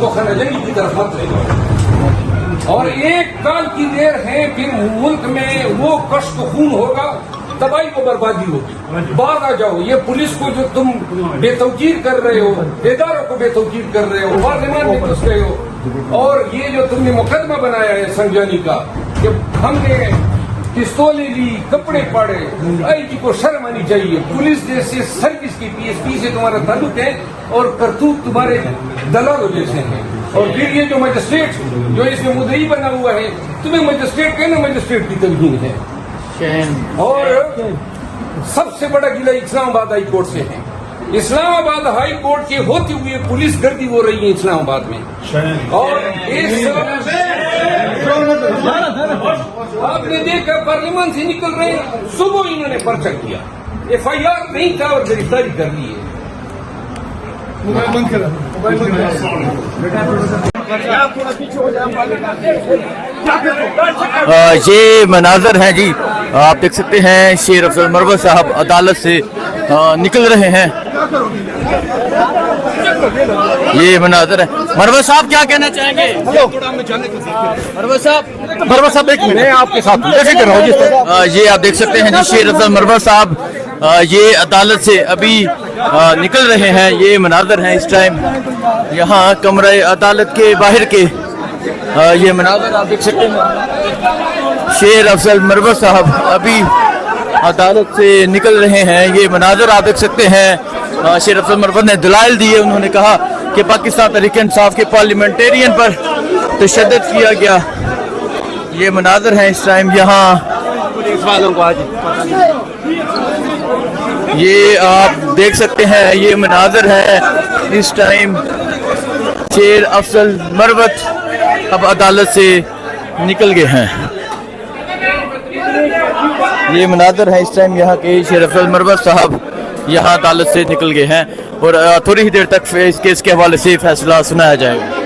کو خانہ جنگی کی طرف مت لے جاؤ، اور ایک کال کی دیر ہے پھر ملک میں وہ کشت و خون ہوگا، تباہی و بربادی ہوگی۔ باز آ جاؤ، یہ پولیس کو جو تم بے توقیر کر رہے ہو، اداروں کو بے توقیر کر رہے ہو، پارلیمان میں گھس گئے ہو، اور یہ جو تم نے مقدمہ بنایا ہے سنجانی کا کہ ہم نے پستولیں لی، کپڑے پاڑے، آئی جی کو شرم آنی چاہیے۔ پولیس جیسے سروس کی پی ایس پی سے تمہارا تعلق ہے اور کرتوت تمہارے دلالوں جیسے ہیں، اور پھر یہ جو مجسٹریٹ جو اس میں مدعی بنا ہوا ہے، تمہیں مجسٹریٹ کہنا مجسٹریٹ کی توہین ہے۔ اور سب سے بڑا گلہ اسلام آباد ہائی کورٹ سے ہے۔ اسلام آباد ہائی کورٹ کے ہوتے ہوئے پولیس گردی ہو رہی ہے اسلام آباد میں، اور آپ نے دیکھا پارلیمان سے نکل رہے ہیں، صبح انہوں نے پرچہ کیا، ایف آئی آر نہیں تھا اور گرفتاری کر لی ہے۔ یہ مناظر ہیں جی، آپ دیکھ سکتے ہیں شیر افضل مروت صاحب عدالت سے نکل رہے ہیں، یہ مناظر ہے۔ مروت صاحب کیا کہنا چاہیں گے؟ مروت صاحب ایک منٹ، میں آپ کے ساتھ یہ آپ دیکھ سکتے ہیں جی شیر افضل مروت صاحب یہ عدالت سے ابھی نکل رہے ہیں، یہ مناظر ہیں اس ٹائم یہاں کمرہ عدالت کے باہر کے، یہ مناظر آپ دیکھ سکتے ہیں شیر افضل مروت صاحب ابھی عدالت سے نکل رہے ہیں، یہ مناظر آپ دیکھ سکتے ہیں۔ شیر افضل مروت نے دلائل دیے، انہوں نے کہا کہ پاکستان تحریک انصاف کے پارلیمنٹیرین پر تشدد کیا گیا، یہ مناظر ہیں اس ٹائم یہاں، یہ آپ دیکھ سکتے ہیں یہ مناظر ہے اس ٹائم، شیر افضل مروت اب عدالت سے نکل گئے ہیں، یہ مناظر ہے اس ٹائم یہاں کے، شیر افضل مروت صاحب یہاں عدالت سے نکل گئے ہیں، اور تھوڑی ہی دیر تک اس کیس کے حوالے سے فیصلہ سنایا جائے گا۔